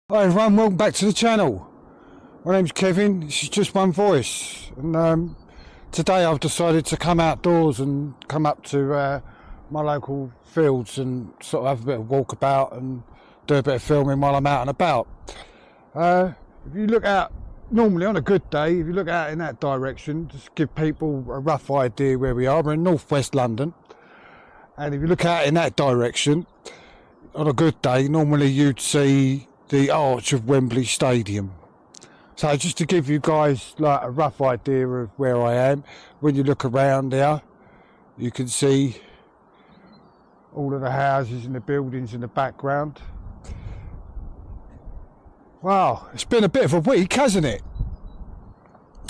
Hi everyone, welcome back to the channel. My name's Kevin, this is Just One Voice, and today I've decided to come outdoors and come up to my local fields and sort of have a bit of walkabout and do a bit of filming while I'm out and about. If you look out, normally on a good day, if you look out in that direction, just give people a rough idea where we are. We're in northwest London, and if you look out in that direction, on a good day, normally you'd see the arch of Wembley Stadium. So just to give you guys like a rough idea of where I am, when you look around there, you can see all of the houses and the buildings in the background. Wow, it's been a bit of a week, hasn't it?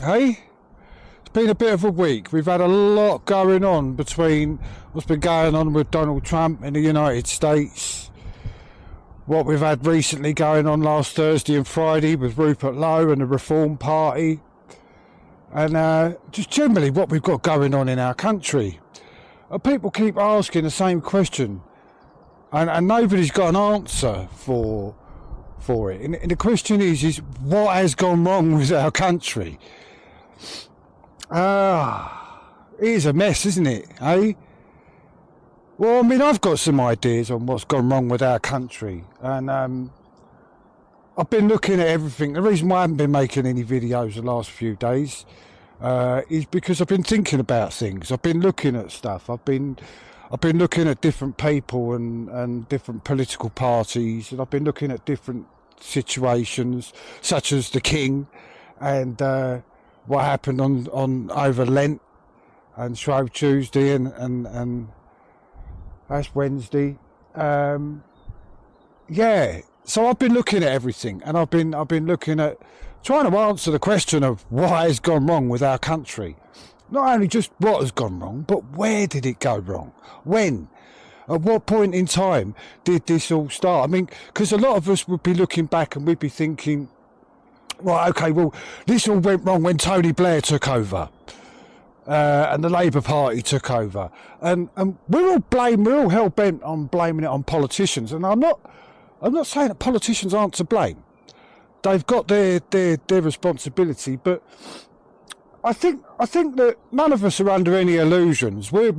Hey? It's been a bit of a week. We've had a lot going on between what's been going on with Donald Trump in the United States, what we've had recently going on last Thursday and Friday with Rupert Lowe and the Reform Party, and just generally what we've got going on in our country. People keep asking the same question, and nobody's got an answer for it. And the question is what has gone wrong with our country? It is a mess, isn't it, eh? Well, I mean, I've got some ideas on what's gone wrong with our country, and I've been looking at everything. The reason why I haven't been making any videos the last few days is because I've been thinking about things. I've been looking at stuff. I've been looking at different people and different political parties, and I've been looking at different situations, such as the King and what happened on over Lent and Shrove Tuesday and that's Wednesday. Yeah, so I've been looking at everything, and I've been looking at trying to answer the question of what has gone wrong with our country. Not only just what has gone wrong, but where did it go wrong? When? At what point in time did this all start? I mean, because a lot of us would be looking back and we'd be thinking, right, okay, well, this all went wrong when Tony Blair took over. And the Labour Party took over, and we're all hell bent on blaming it on politicians. And I'm not saying that politicians aren't to blame. They've got their responsibility, but I think that none of us are under any illusions. We're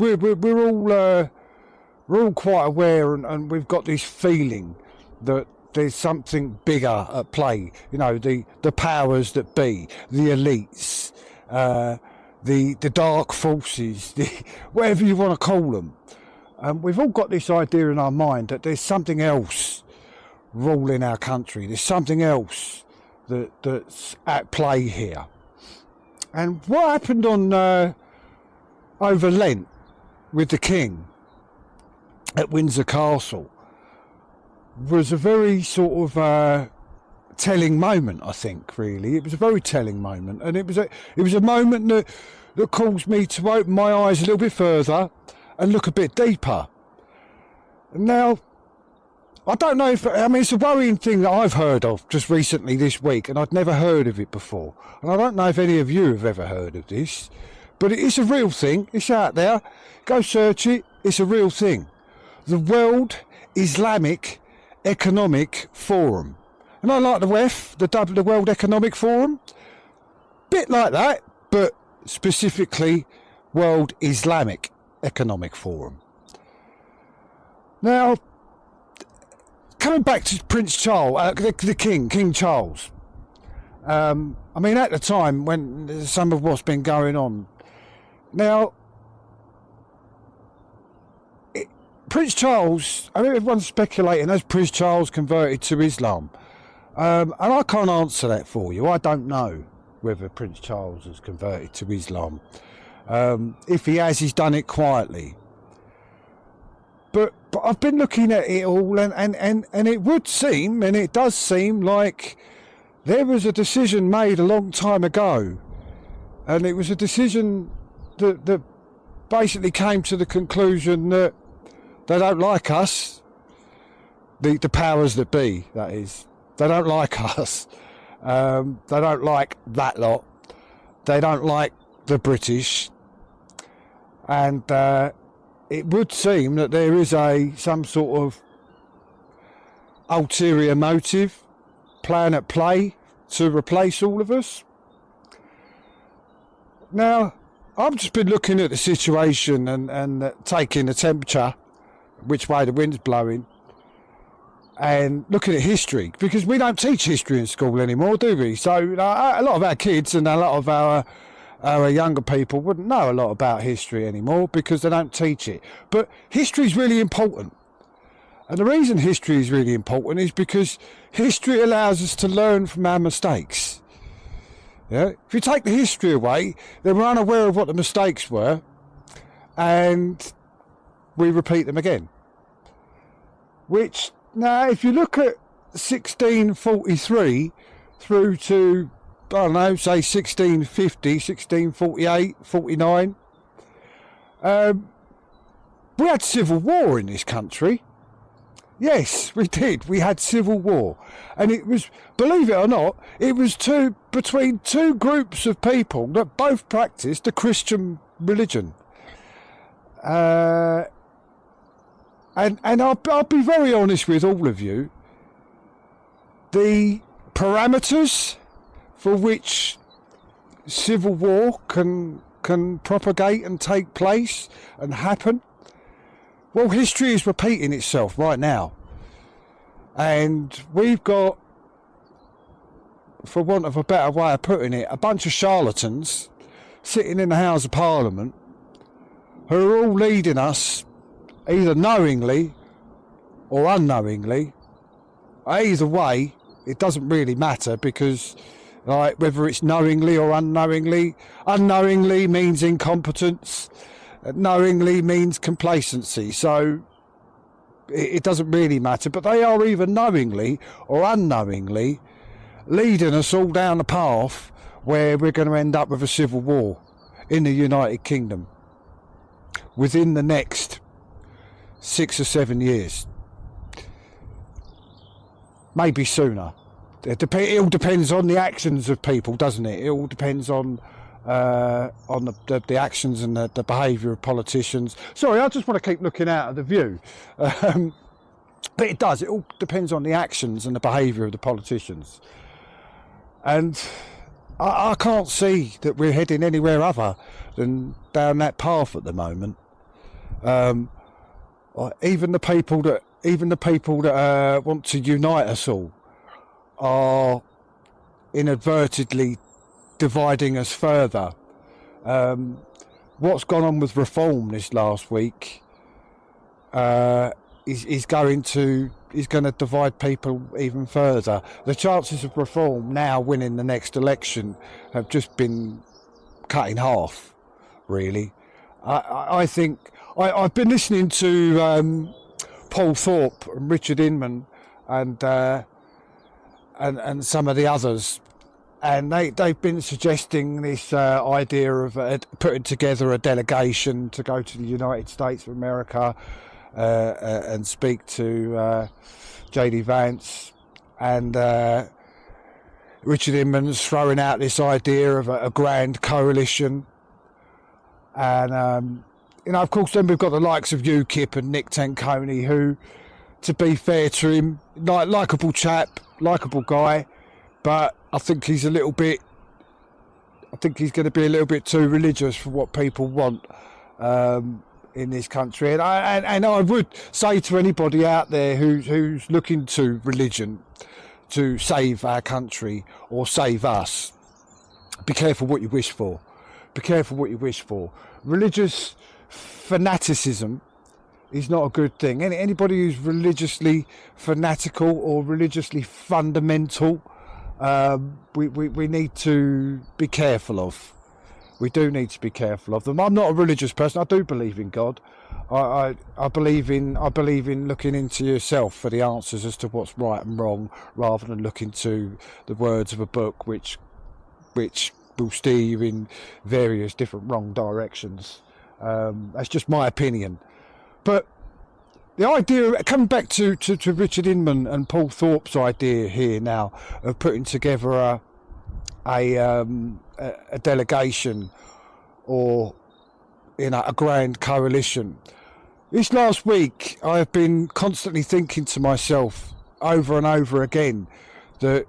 all quite aware, and we've got this feeling that there's something bigger at play. You know, the powers that be, the elites. The dark forces, whatever you want to call them. We've all got this idea in our mind that there's something else ruling our country. There's something else that's at play here. And what happened on over Lent with the King at Windsor Castle was a very sort of telling moment, I think. Really, it was a very telling moment, and it was a moment that caused me to open my eyes a little bit further and look a bit deeper. Now, I don't know if, I mean, it's a worrying thing that I've heard of just recently this week, and I'd never heard of it before, and I don't know if any of you have ever heard of this, but it is a real thing. It's out there. Go search it. It's a real thing. The World Islamic Economic Forum. And I like the WEF, the World Economic Forum, bit like that, but specifically World Islamic Economic Forum. Now, coming back to Prince Charles, the King Charles. I mean, at the time when some of what's been going on, now, Prince Charles, I mean, everyone's speculating, has Prince Charles converted to Islam? And I can't answer that for you. I don't know whether Prince Charles has converted to Islam. If he has, he's done it quietly. But I've been looking at it all, and it would seem, and it does seem like there was a decision made a long time ago. And it was a decision that basically came to the conclusion that they don't like us, the powers that be, that is. They don't like us. They don't like that lot. They don't like the British. And it would seem that there is some sort of ulterior motive plan at play to replace all of us. Now, I've just been looking at the situation and taking the temperature, which way the wind's blowing, and looking at history, because we don't teach history in school anymore, do we? So a lot of our kids and a lot of our younger people wouldn't know a lot about history anymore because they don't teach it. But history is really important. And the reason history is really important is because history allows us to learn from our mistakes. Yeah? If you take the history away, then we're unaware of what the mistakes were and we repeat them again. Which, now, if you look at 1643 through to, I don't know, say 1650, 1648, 49, we had civil war in this country. Yes, we did. We had civil war. And it was, believe it or not, it was between two groups of people that both practiced the Christian religion. And I'll be very honest with all of you. The parameters for which civil war can propagate and take place and happen, well, history is repeating itself right now. And we've got, for want of a better way of putting it, a bunch of charlatans sitting in the House of Parliament who are all leading us, either knowingly or unknowingly. Either way, it doesn't really matter, because like whether it's knowingly or unknowingly means incompetence, knowingly means complacency, so it doesn't really matter. But they are either knowingly or unknowingly leading us all down a path where we're going to end up with a civil war in the United Kingdom within the next 6 or 7 years, maybe sooner. It all depends on the actions of people, doesn't it? It all depends on the actions and the behaviour of politicians. Sorry, I just want to keep looking out of the view. But it does. It all depends on the actions and the behaviour of the politicians. And I can't see that we're heading anywhere other than down that path at the moment. Even the people that want to unite us all are inadvertently dividing us further. What's gone on with reform this last week is going to divide people even further. The chances of reform now winning the next election have just been cut in half, really. I think I've been listening to Paul Thorpe and Richard Inman and some of the others, and they've been suggesting this idea of putting together a delegation to go to the United States of America and speak to J.D. Vance, and Richard Inman's throwing out this idea of a grand coalition. And of course, then we've got the likes of Ukip and Nick Tanconi, who, to be fair to him, likeable chap, likeable guy, but I think he's going to be a little bit too religious for what people want in this country. And I would say to anybody out there who's looking to religion to save our country or save us, be careful what you wish for. Be careful what you wish for. Religious fanaticism is not a good thing. Anybody who's religiously fanatical or religiously fundamental, we need to be careful of. We do need to be careful of them. I'm not a religious person. I do believe in God. I believe in looking into yourself for the answers as to what's right and wrong, rather than looking to the words of a book which will steer you in various different wrong directions. That's just my opinion. But the idea, coming back to Richard Inman and Paul Thorpe's idea here now of putting together a delegation or a grand coalition. This last week I have been constantly thinking to myself over and over again that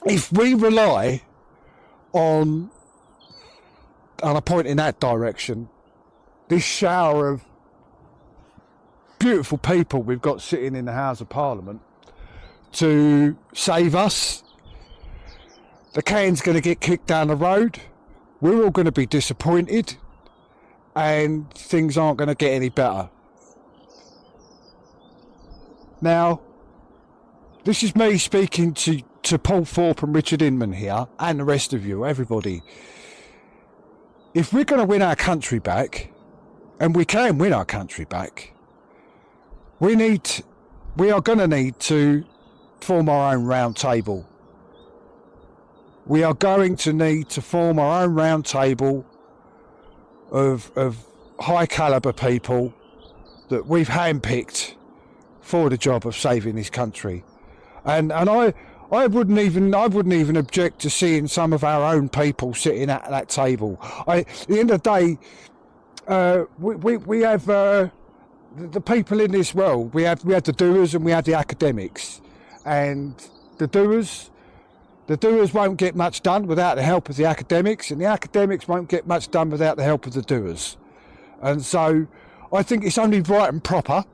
if we rely on, and I point in that direction, this shower of beautiful people we've got sitting in the House of Parliament to save us, the can's going to get kicked down the road, we're all going to be disappointed, and things aren't going to get any better. Now, this is me speaking to Paul Thorpe and Richard Inman here, and the rest of you, everybody. If we're going to win our country back, and we can win our country back, we are going to need to form our own round table. We are going to need to form our own round table of high caliber people that we've handpicked for the job of saving this country. And I wouldn't even object to seeing some of our own people sitting at that table. At the end of the day, we have the people in this world. We have the doers and we have the academics, and the doers won't get much done without the help of the academics, and the academics won't get much done without the help of the doers. And so I think it's only right and proper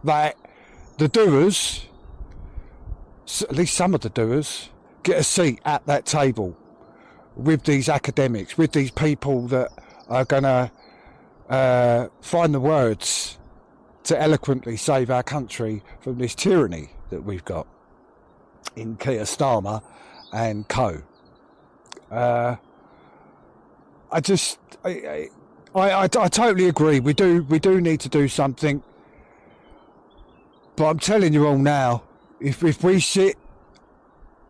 that the doers, at least some of the doers, get a seat at that table with these academics, with these people that are going to find the words to eloquently save our country from this tyranny that we've got in Keir Starmer and Co. I totally agree. We do need to do something. But I'm telling you all now, if we sit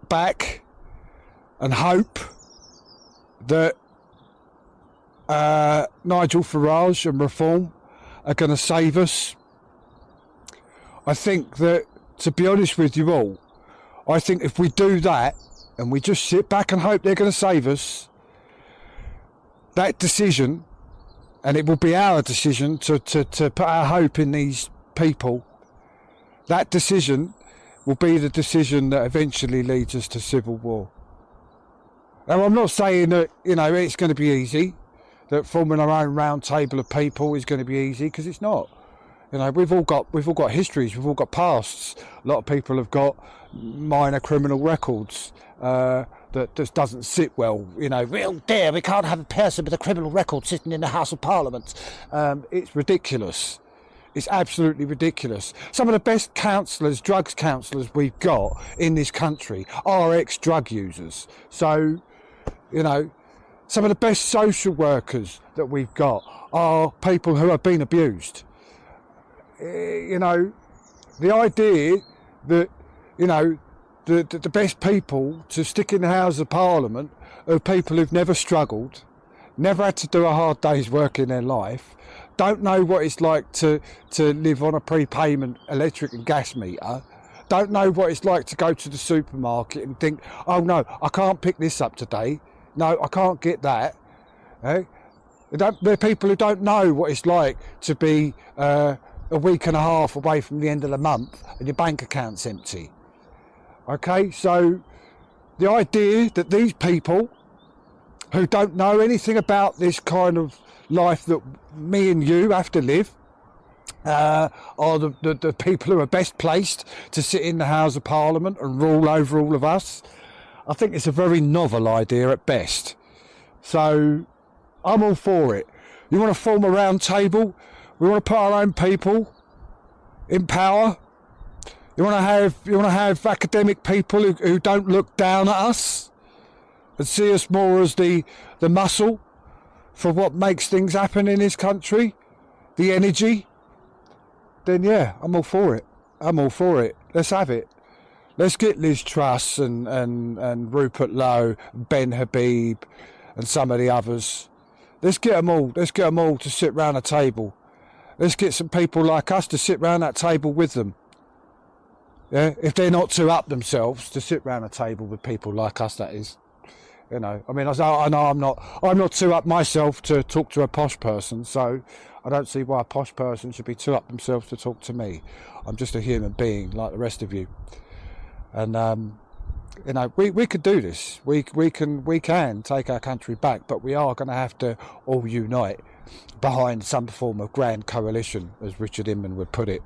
back and hope that Nigel Farage and Reform are going to save us, I think that, to be honest with you all, I think if we do that and we just sit back and hope they're going to save us, that decision, and it will be our decision to put our hope in these people, that decision will be the decision that eventually leads us to civil war. Now, I'm not saying that, it's going to be easy, that forming our own round table of people is going to be easy, because it's not. We've all got histories, we've all got pasts. A lot of people have got minor criminal records that just doesn't sit well. Oh dear, we can't have a person with a criminal record sitting in the House of Parliament. It's ridiculous. It's absolutely ridiculous. Some of the best drugs counsellors we've got in this country are ex-drug users. So, some of the best social workers that we've got are people who have been abused. The idea that, the best people to stick in the House of Parliament are people who've never struggled, never had to do a hard day's work in their life, don't know what it's like to live on a prepayment electric and gas meter, don't know what it's like to go to the supermarket and think, oh no, I can't pick this up today, no, I can't get that. They're people who don't know what it's like to be a week and a half away from the end of the month and your bank account's empty. Okay, so the idea that these people who don't know anything about this kind of life that me and you have to live are the people who are best placed to sit in the House of Parliament and rule over all of us. I think it's a very novel idea at best. So I'm all for it. You want to form a round table? We want to put our own people in power. You want to have academic people who don't look down at us and see us more as the muscle for what makes things happen in this country, the energy. Then yeah, I'm all for it. I'm all for it. Let's have it. Let's get Liz Truss and Rupert Lowe, Ben Habib, and some of the others. Let's get them all. Let's get them all to sit round a table. Let's get some people like us to sit round that table with them. Yeah, if they're not too up themselves to sit round a table with people like us, that is. I know I'm not too up myself to talk to a posh person, so I don't see why a posh person should be too up themselves to talk to me. I'm just a human being like the rest of you. And You know, we could do this. We can take our country back, but we are going to have to all unite behind some form of grand coalition, as Richard Inman would put it.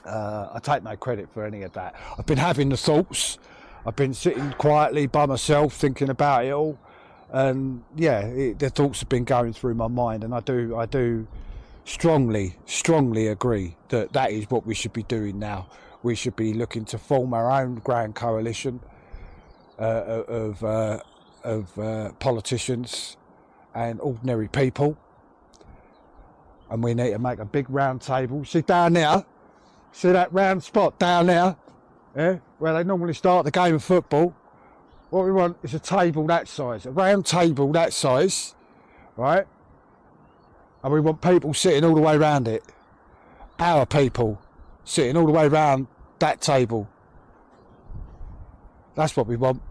I take no credit for any of that. I've been having the thoughts. I've been sitting quietly by myself thinking about it all, and the thoughts have been going through my mind, and I do strongly agree that is what we should be doing now. We should be looking to form our own grand coalition of politicians and ordinary people, and we need to make a big round table. See down there, see that round spot down there, where they normally start the game of football. What we want is a table that size, a round table that size, right? And we want people sitting all the way around it. Our people sitting all the way around that table. That's what we want.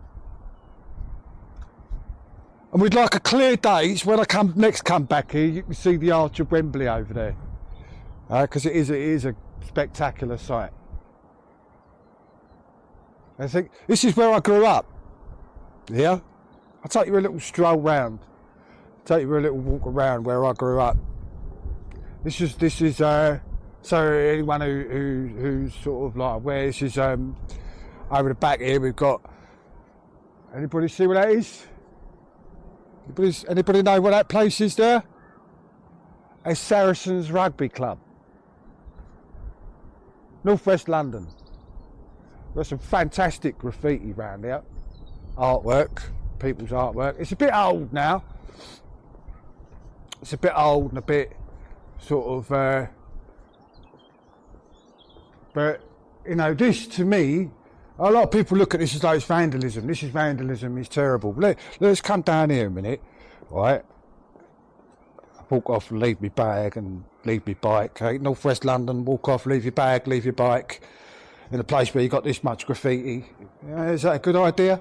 And we'd like a clear date when I come back here. You can see the Arch of Wembley over there, because it is a spectacular sight. I think this is where I grew up. Yeah, I'll take you a little stroll round. Take you a little walk around where I grew up. This is so anyone who's sort of like aware, this is over the back here. We've got. Anybody see what that is? Anybody know what that place is there? A Saracens Rugby Club, Northwest London. Got some fantastic graffiti around here, artwork, people's artwork. It's a bit old now. It's a bit old and a bit sort of, but you know, this to me, a lot of people look at this as though it's vandalism. This is vandalism, it's terrible. Let's come down here a minute, right? Walk off and leave my bag and leave my bike. Okay? Northwest London, walk off, leave your bag, leave your bike. In a place where you got this much graffiti. Is that a good idea?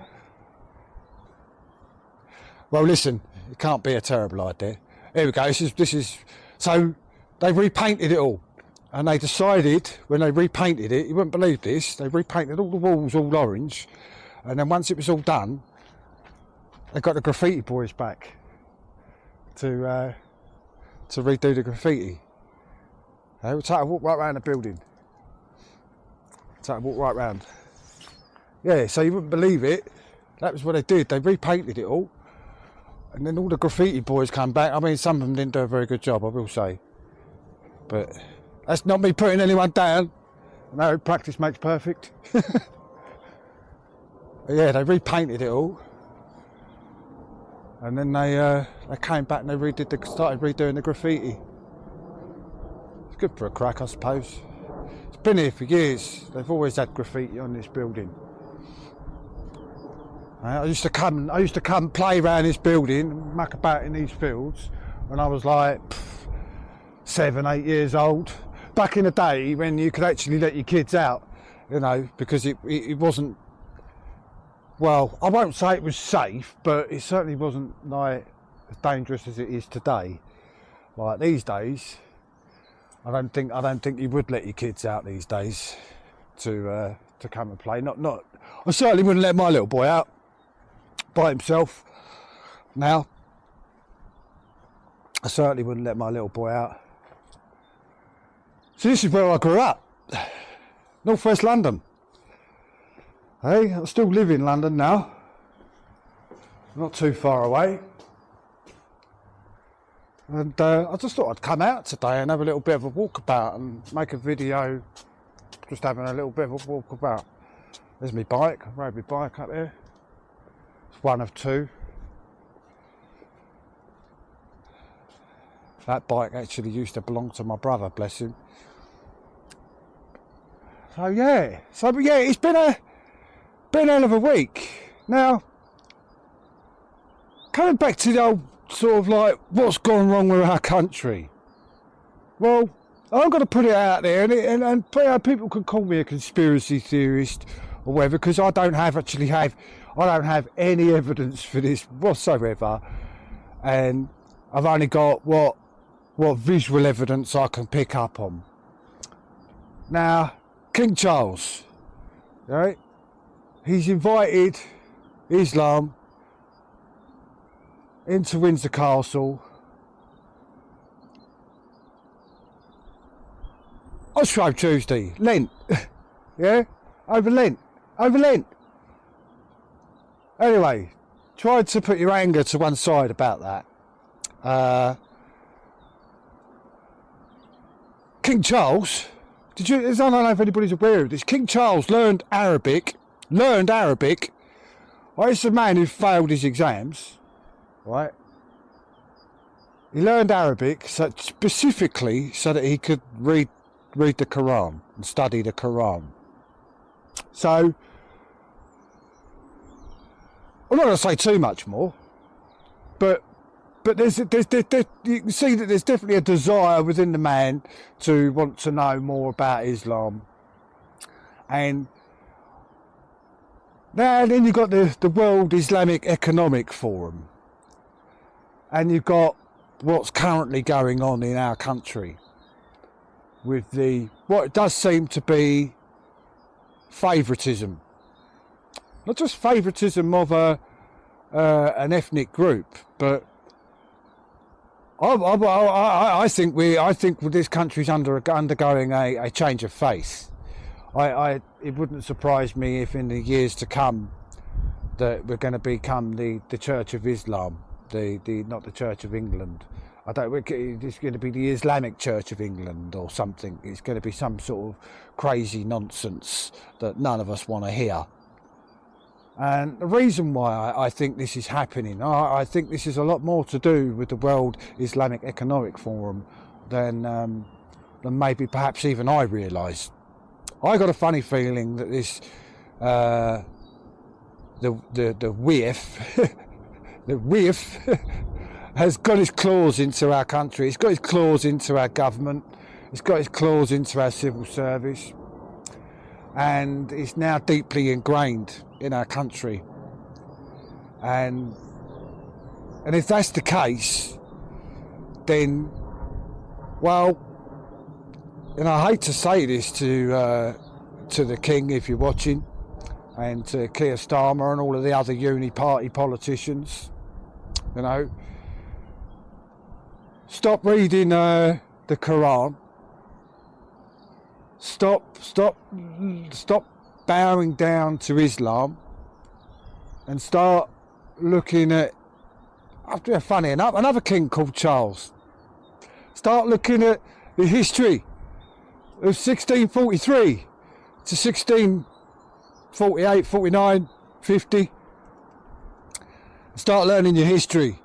Well, listen, it can't be a terrible idea. Here we go. This is. So they repainted it all, and they decided when they repainted it, you wouldn't believe this. They repainted all the walls all orange, and then once it was all done, they got the graffiti boys back to redo the graffiti. We'll take a walk right around the building. So I walk right round. Yeah, so you wouldn't believe it. That was what they did. They repainted it all. And then all the graffiti boys come back. I mean, some of them didn't do a very good job, I will say. But that's not me putting anyone down. No, practice makes perfect. Yeah, they repainted it all. And then they came back and they started redoing the graffiti. It's good for a crack, I suppose. Been here for years. They've always had graffiti on this building. I used to come play around this building, muck about in these fields when I was like 7, 8 years old. Back in the day when you could actually let your kids out, you know, because it wasn't. Well, I won't say it was safe, but it certainly wasn't like as dangerous as it is today. Like these days. I don't think you would let your kids out these days to come and play. Not. I certainly wouldn't let my little boy out by himself. Now, I certainly wouldn't let my little boy out. So this is where I grew up, Northwest London. Hey, I still live in London now. Not too far away. And I just thought I'd come out today and have a little bit of a walkabout and make a video just having a little bit of a walkabout. There's my bike. I rode my bike up there. It's one of two. That bike actually used to belong to my brother, bless him. So yeah, it's been a hell of a week. Now, coming back to the old sort of like what's gone wrong with our country. Well, I'm going to put it out there, and people can call me a conspiracy theorist or whatever, because I don't have any evidence for this whatsoever, and I've only got what visual evidence I can pick up on. Now, King Charles, right? he's invited Islam into Windsor Castle on Shrove Tuesday, Lent, yeah, over Lent. Anyway, try to put your anger to one side about that. King Charles, I don't know if anybody's aware of this. King Charles learned Arabic. Well, it's a man who failed his exams, right? He learned Arabic specifically so that he could read the Quran and study the Quran. So, I'm not going to say too much more, but there's you can see that there's definitely a desire within the man to want to know more about Islam. And then you've got the World Islamic Economic Forum, and you've got what's currently going on in our country with what does seem to be favouritism. Not just favouritism of an ethnic group, but I think this country's undergoing a change of face. It wouldn't surprise me if in the years to come that we're going to become the Church of Islam, not the Church of England. It's going to be the Islamic Church of England or something. It's going to be some sort of crazy nonsense that none of us want to hear. And the reason why I think this is happening, I think this is a lot more to do with the World Islamic Economic Forum than maybe perhaps even I realise. I got a funny feeling that this the WIF the WIF has got his claws into our country. It's got his claws into our government. It's got his claws into our civil service, and it's now deeply ingrained in our country. And if that's the case, then, well, and I hate to say this to the King if you're watching, and to Keir Starmer and all of the other uni-party politicians, you know, stop reading the Quran. Stop bowing down to Islam, and start looking at, funny enough, another king called Charles. Start looking at the history of 1643 to 1648, 49, 50. Start learning your history.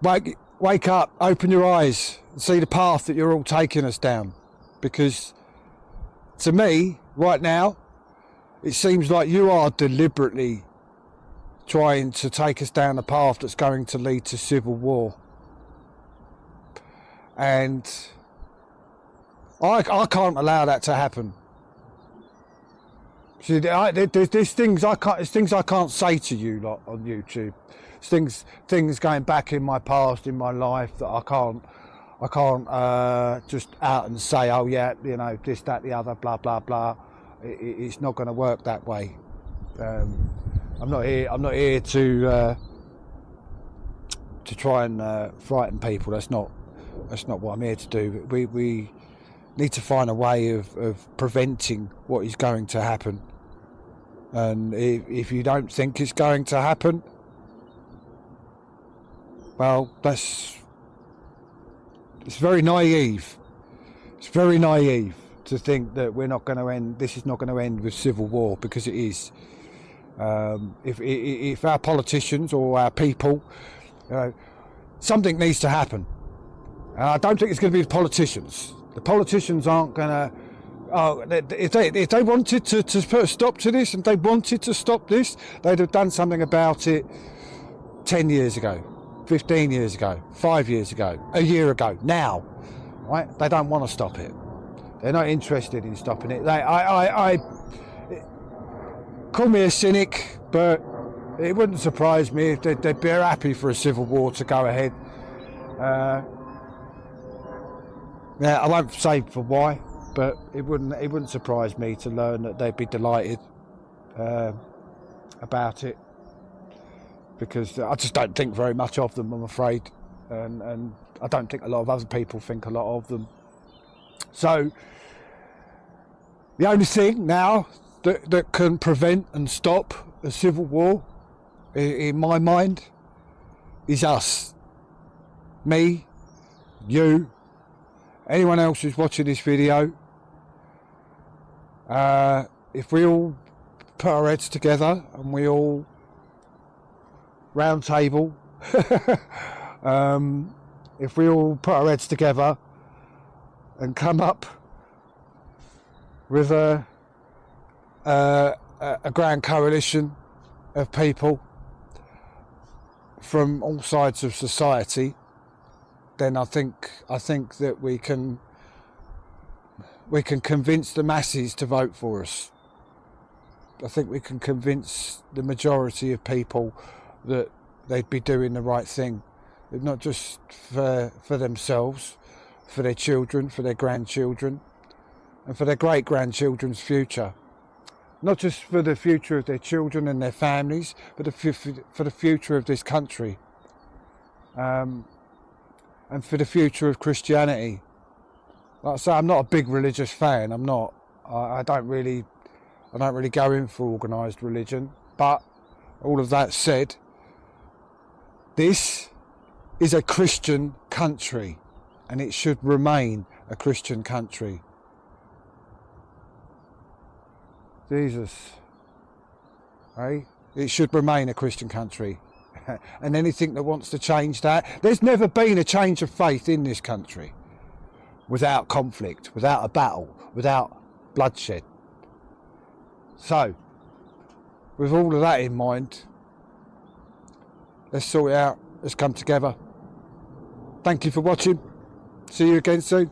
Wake up, open your eyes, and see the path that you're all taking us down. Because to me, right now, it seems like you are deliberately trying to take us down a path that's going to lead to civil war. And I can't allow that to happen. See, there's things I can't say to you lot on YouTube. Things going back in my past, in my life, that I can't just out and say, oh yeah, you know, this, that, the other, blah blah blah. It's not going to work that way. I'm not here to try and frighten people. That's not what I'm here to do. We need to find a way of preventing what is going to happen. And if you don't think it's going to happen, well, it's very naive. It's very naive to think that this is not going to end with civil war, because it is. If our politicians or our people, something needs to happen. And I don't think it's going to be the politicians. The politicians aren't going to. If they wanted to put a stop to this, and they wanted to stop this, they'd have done something about it 10 years ago, 15 years ago, 5 years ago, a year ago, now. Right? They don't want to stop it. They're not interested in stopping it. I call me a cynic, but it wouldn't surprise me if they'd be happy for a civil war to go ahead. Yeah, I won't say for why, but it wouldn't surprise me to learn that they'd be delighted about it, because I just don't think very much of them, I'm afraid, and I don't think a lot of other people think a lot of them. So the only thing now that can prevent and stop a civil war, in my mind, is us. Me, you, anyone else who's watching this video. If we all put our heads together and we all round table, if we all put our heads together and come up with a grand coalition of people from all sides of society, then I think that we can convince the masses to vote for us. I think we can convince the majority of people that they'd be doing the right thing, not just for themselves, for their children, for their grandchildren, and for their great-grandchildren's future. Not just for the future of their children and their families, but for the future of this country, and for the future of Christianity. Like I say, I'm not a big religious fan. I'm not. I don't really go in for organised religion. But all of that said, this is a Christian country, and it should remain a Christian country. Jesus, right? It should remain a Christian country. And anything that wants to change that, there's never been a change of faith in this country without conflict, without a battle, without bloodshed. So, with all of that in mind, let's sort it out. Let's come together. Thank you for watching. See you again soon.